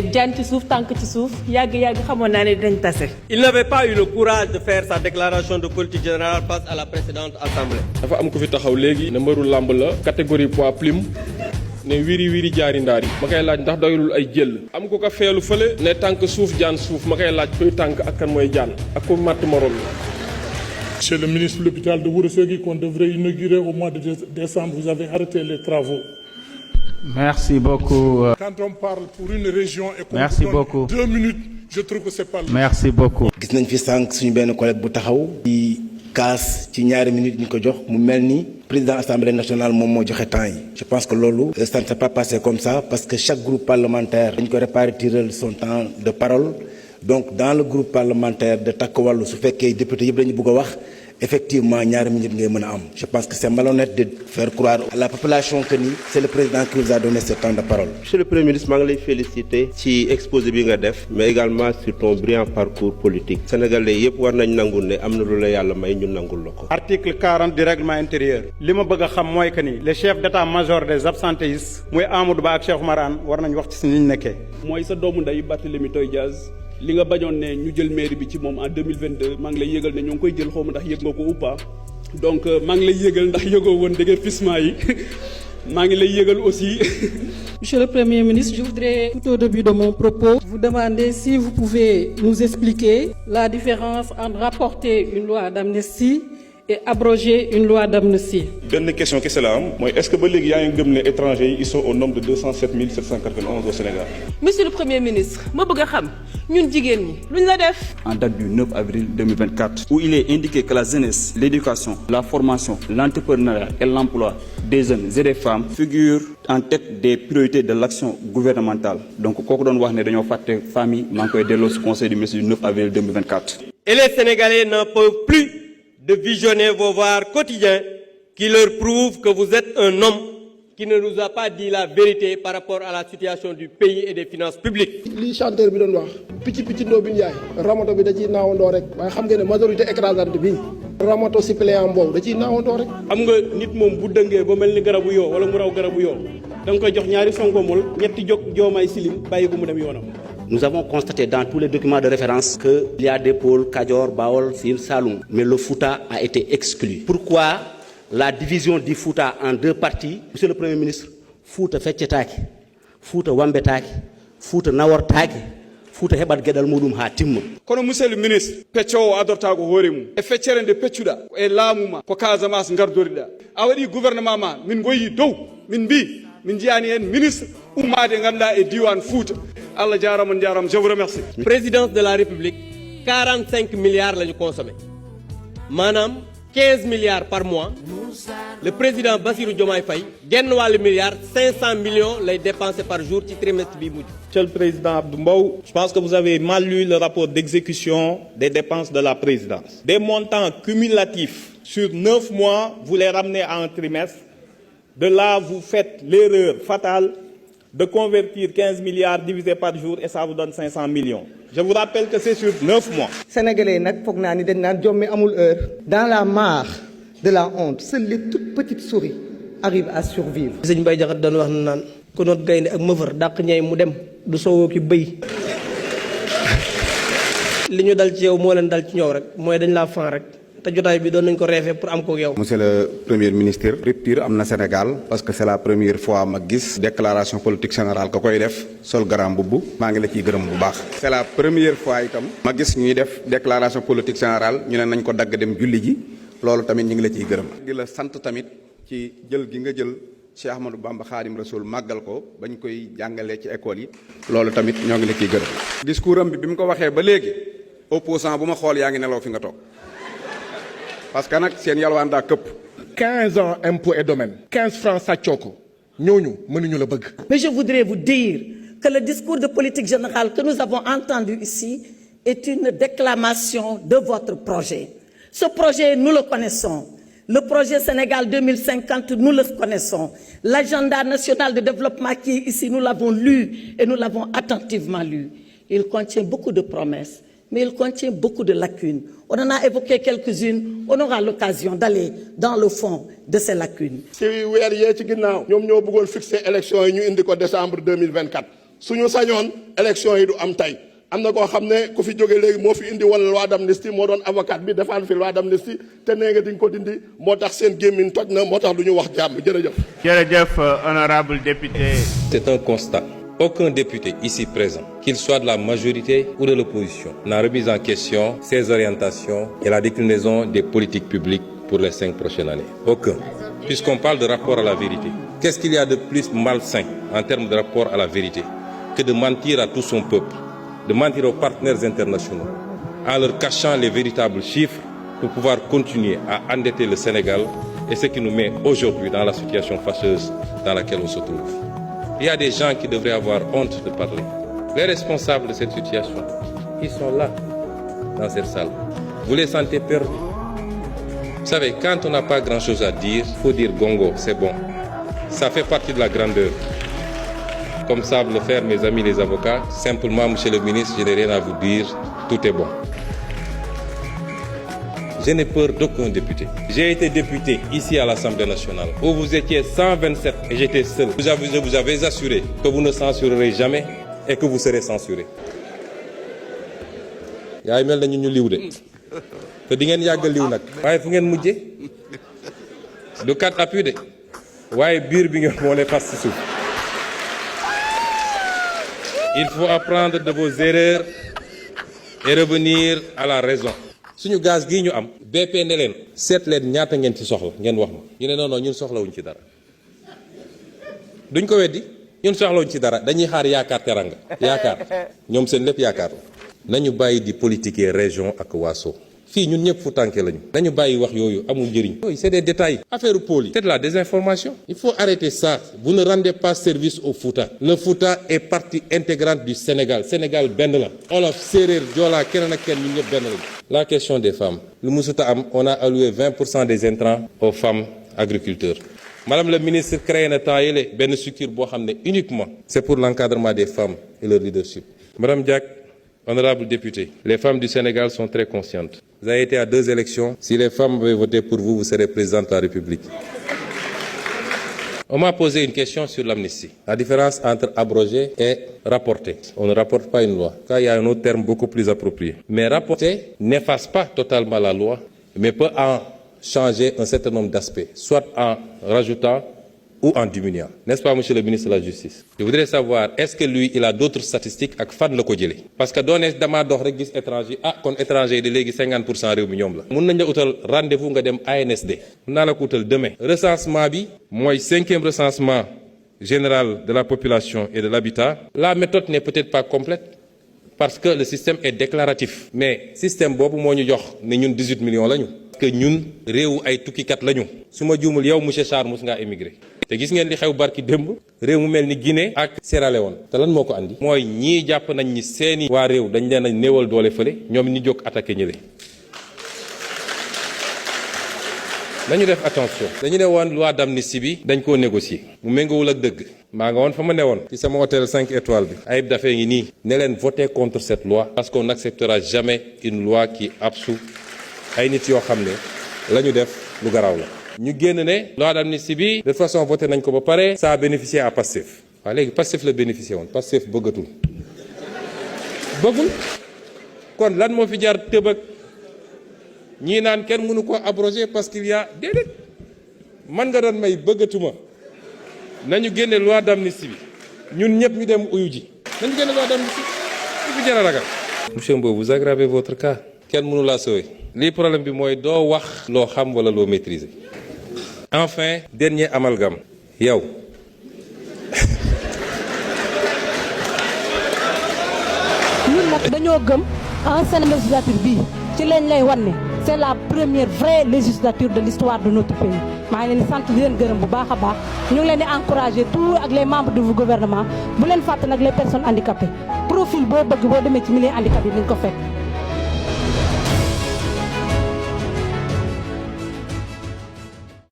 jaan ci suuf tànk ci suuf yàgg xamoon naa ne dañ tase. Il n'avait pas eu le courage de faire sa déclaration de politique générale face à la précédente assemblée. dafa am ku fi taxaw léegi ne mbëru làmb la catégorie poids plume ne wiri jaari ndaar yi ma koy laaj ndax doyulul ay jël am ku ko feelu fële ne tànk suuf jaan suuf ma koy laaj kuy tànk ak kan mooy jaan ak ku matt morom la. Monsieur le ministre de l'hôpital de Ourossogui qu'on devrait inaugurer au mois de décembre, vous avez arrêté les travaux. Merci beaucoup. Quand on parle pour une région et qu'on Merci donne beaucoup. 2 minutes, je trouve que c'est pas. Merci beaucoup. gis nañ fi sànq suñu benn collègue bu taxaw di kaas ci ñaari minutes ñu ko jox mu mel ni président assemblée nationale moom moo joxe temps yi. je pense que loolu ça ne s'est pas passé comme ça parce que chaque groupe parlementaire dañ ko répartir son temps de parole donc dans le groupe parlementaire de Takku Wallu su fekkee député yëpp dañu bëgg a wax effectivement ñaari minutes ngay mën a am. je pense que c'est malhonnête de faire croire à la population que ni c'est le président qui vous a donné ce temps de parole. Monsieur le Premier ministre maa ngi lay féliciter ci exposé bi nga def mais également sur ton brillant parcours politique. Sénégalais yëpp war nañ nangul ne am na lu la yàlla may ñu nangul la ko. Article 40 du règlement intérieur li ma bëgg a xam mooy que ni les chefs d'état-major des absentéistes muy Amadou Ba ak Cheikh Oumar Anne war nañ wax ci si ni ñu nekkee. mooy sa doomu ndey Barthélémy Toye Dias li nga bañoon ne ñu jël mairie bi ci moom en 2022 maa ngi lay yëgal ne ñoo ngi koy jël xaw ma ndax yëg nga ko ou pas donc maa ngi lay yëgal ndax yëgoo woon déguerpissement yi maa ngi lay yëgal aussi. Monsieur le Premier ministre, je voudrais tout au début de mon propos vous demander si vous pouvez nous expliquer la différence entre rapporter une loi d'amnistie et abroger une loi d'amnistie. benn question kese la am mooy est-ce que ba léegi yaa ngi gëm ne étrangers yi ils sont au nombre de 207 791 au Sénégal. Monsieur le Premier ministre ma bëgg a xam ñun jigéen ñi luñ la def. En date du 9 avril 2024 où il est indiqué que la jeunesse, l'éducation, la formation, l'entrepreneuriat et l'emploi des jeunes et des femmes figurent en tête des priorités de l'action gouvernementale. Donc kooku doon wax ne dañoo fàtte famille maa ngi koy delloo ci conseil du ministre du 9 avril 2024. Et les Sénégalais n'en peuvent plus de visionner vos voix quotidiens qui leur prouvent que vous êtes un homme qui ne nous a pas dit la vérité par rapport à la situation du pays et des finances publiques. li chanteur bi doon wax picc ndoo bi njaay ramato bi da ciy naawandoo rek waaye xam nga ne majorité écrasante bi ramato suppléant boobu da ciy naawandoo rek. xam nga nit moom bu dëngee ba mel ni garabu yoo wala mu raw garabu yoo da nga koy jox ñaari songomul ñetti jóg joomaay silim bàyyi ko mu dem yoonam. Nous avons constaté dans tous les documents de référence qu'il y a des pôles Kajoor, Bawol, Sine, Saloum, mais le Fouta a été exclu. Pourquoi la division du Fouta en deux parties? Monsieur le Premier ministre, Fouta feccetaaki, Fouta wambetaaki, Fouta nawortaaki, Fouta heɓat geɗal muɗum ha timma. kono monsieur le ministre peccowo adortaako hoore mum e feccere nde peccuɗa e laamu ma ko Casamance gardoriɗa a waɗi gouvernement ma min goyi dow min mbi min jiyani hen ministre ummade ganduɗa e diwan Fouta. Allah jaarama jaarama je vous remercie. Présidence de la République 45 milliards la ñu consommé maanaam 15 milliards par mois le président Bassirou Diomaye Faye genn wàllu milliard 500 millions lay dépensé par jour ci trimestre bi mujj. Monsieur le Président Abdou Mbow, je pense que vous avez mal lu le rapport d'exécution des dépenses de la présidence. Des montants cumulatifs sur 9 mois, vous les ramenez à un trimestre. De là, vous faites l'erreur fatale de convertir 15 milliards divisé par jour et ça vous donne 500 millions. Je vous rappelle que c'est sur 9 mois. Sénégalais nag foog naa ni dañ naan jommi amul heure. Dans la mare de la honte, seules les toutes petites souris arrivent à survivre. Sëñ Mbaye Jaxate doon wax na naan ku noot gaynde ak mëfër dàq ñay mu dem du soowoo ki bëy li ñu dal ci yow moo leen dal ci ñoom rek mooy dañ laa fan rek. te jotaay bi doon nañ ko reefee pour am ko yow. Monsieur le Premier ministre rupture am na Sénégal parce que c'est la première fois ma gis déclaration politique générale ka koy def sol garam mbubb maa ngi la ciy gërëm bu baax. c'est la première fois itam ma gis ñuy def déclaration politique générale ñu ne nañ ko dagg dem julli ji loolu tamit ñu ngi la ciy gërëm. di la sant tamit ci jël gi nga jël Cheikh Ahmadou Bamba Khadim Rasoul màggal ko bañ koy jàngalee ci école yi loolu tamit ñoo ngi la ciy gërëm. discours am bi mu ko waxee ba léegi opposant bu ma xool yaa ngi nelaw fi nga toog. parce que nag seen yalwaan daa këpp. 15 ans impôts et domaines 15 francs sàccoo ko ñooñu mënuñu la bëgg. Mais je voudrais vous dire que le discours de politique générale que nous avons entendu ici est une déclamation de votre projet. Ce projet, nous le connaissons. Le projet Sénégal 2050, nous le connaissons. L'agenda national de développement qui est ici, nous l'avons lu et nous l'avons attentivement lu. Il contient beaucoup de promesses, mais il contient beaucoup de lacunes. On en a évoqué quelques-unes. On aura l'occasion d'aller dans le fond de ces lacunes. si weer yee ci ginnaaw ñoom ñoo bëggoon fixer élection yi ñu indi ko décembre 2024 suñu sañoon élection yi du am tey am na koo xam ne ku fi jóge léegi moo fi indi woon loi d'amnistie moo doon avocat bi defaan fi loi d'amnistie te nee nga di nga ko dindi moo tax seen gémmiñ toj na moo tax du ñu wax jàmm jërëjëf. jërëjëf honorable député. C'est un constat. Aucun député ici présent, qu'il soit de la majorité ou de l'opposition, n'a remis en question ses orientations et la déclinaison des politiques publiques pour les 5 prochaines années. Aucun. Puisqu'on parle de rapport à la vérité, qu'est-ce qu'il y a de plus malsain en termes de rapport à la vérité que de mentir à tout son peuple, de mentir aux partenaires internationaux, en leur cachant les véritables chiffres pour pouvoir continuer à endetter le Sénégal et ce qui nous met aujourd'hui dans la situation fâcheuse dans laquelle on se trouve. Il y a des gens qui devraient avoir honte de parler. Les responsables de cette situation, ils sont là, dans cette salle. Vous les sentez perdus. Vous savez, quand on n'a pas grand-chose à dire, il faut dire gongo, c'est bon. Ça fait partie de la grandeur. Comme savent le faire mes amis les avocats, simplement, monsieur le ministre, je n'ai rien à vous dire, tout est bon. Je n'ai peur d'aucun député. J'ai été député ici à l'Assemblée nationale, où vous étiez 127 et j'étais seul. Je vous avais assuré que vous ne censurerez jamais et que vous serez censuré. yaay mel na ñu liw de te di ngeen yàgg liw nag waaye fu ngeen mujje du kat appui de waaye biir bi ngeen moo lay fas ci suuf. Il faut apprendre de vos erreurs et revenir à la raison. suñu gaz gii ñu am BP ne leen seet leen ñaata ngeen ci soxla ngeen wax ma ñu ne non ñun soxlawuñ ci dara duñ ko weddi ñun soxlawuñ ci dara dañuy xaar yaakaar teranga yaakaar ñoom seen lépp yaakaar la nañu bàyyi di politiquer région ak waaso fii ñun ñëpp fu tànke lañu nañu bàyyi wax yooyu amul njëriñ yooyu c'est des détails affaire pôle yi c'est de la désinformation il faut arrêter ça vous ne rendez pas service au Fouta le Fouta est partie intégrante du Sénégal Sénégal benn la Wolof séeréer Joola keneen ak kenn ñun ñëpp benn lañu. La question des femmes lu musuta am on a alloué 20% des intrants aux femmes agriculteurs. Madame le ministre créé na temps yële benn structure boo xam ne uniquement c'est pour l'encadrement des femmes et leur leadership. Madame Diack, honorable député, les femmes du Sénégal sont très conscientes. Vous avez été à 2 élections. Si les femmes avaient voté pour vous, vous serez présidente de la République. On m'a posé une question sur l'amnistie. La différence entre abroger et rapporter. On ne rapporte pas une loi. Là, il y a un autre terme beaucoup plus approprié. Mais rapporter n'efface pas totalement la loi, mais peut en changer un certain nombre d'aspects, soit en rajoutant ou en diminuant. N'est-ce pas, monsieur le ministre de la Justice? Je voudrais savoir, est-ce que lui, il a d'autres statistiques ak fan la ko jëlee? Parce que doone damaa dox rek gis étranger kon étranger yi de léegi 50% réew mi ñoom la. Mun nañ la utal rendez-vous nga dem ANSD. Mun naa la ko utal demain. Recensement bi mooy 5e recensement général de la population et de l'habitat. La méthode n'est peut-être pas complète parce que le système est déclaratif. Mais système boobu moo ñu jox ne ñun 18 millions lañu. Que ñun réewu ay tukkikat lañu. Su ma juumul yow monsieur Sarr mos ngaa émigré. te gis ngeen li xew barki démb réew mu mel ni Guinée ak Sierra Leone te lan moo ko andi mooy ñii jàpp nañ ni seeni waa réew dañ leen a néewal doole fële ñoom ñi jóg attaqué ñële dañu def attention dañu ne woon loi d'amnistie bi dañ koo négocier mu méngawul ak dëgg maa nga woon fa ma ne woon ci sama hôtel 5 étoiles bi Ayib Daffé ngi nii ne leen voter contre cette loi parce qu'on n'acceptera jamais une loi qui absout ay nit yoo xam ne la ñu def lu garaaw la ñu génn ne loi d'amnistie bi de toute façon voté nañ ko ba pare ça a bénéficié à Pastef waaw léegi Pastef la bénéficié woon Pastef bëggatul bëggul kon lan moo fi jaar tëbëg ñii naan kenn mënu ko abroger parce qu'il y a déedéet man nga doon may bëggatuma nañu génne loi d'amnistie bi ñun ñëpp ñu dem uyu ji nañu génne loi d'amnistie bi fi jar a ragal. Monsieur Mbow, vous aggravez votre cas kenn mënu laa sauver lii problème bi mooy doo wax loo xam wala loo maîtriser. Enfin, dernier amalgame yow ñun nag dañoo gëm ancienne législature bii ci lañ lay wan ne c'est la première vraie législature de l'histoire de notre pays maa ngi leen di sant di leen gërëm bu baax a baax ñu ngi leen di encourager tout ak les membres du gouvernement bu leen fàtte nag les personnes handicapées profil boo bëgg boo demee ci milieu handicapé yi dañ ko fekk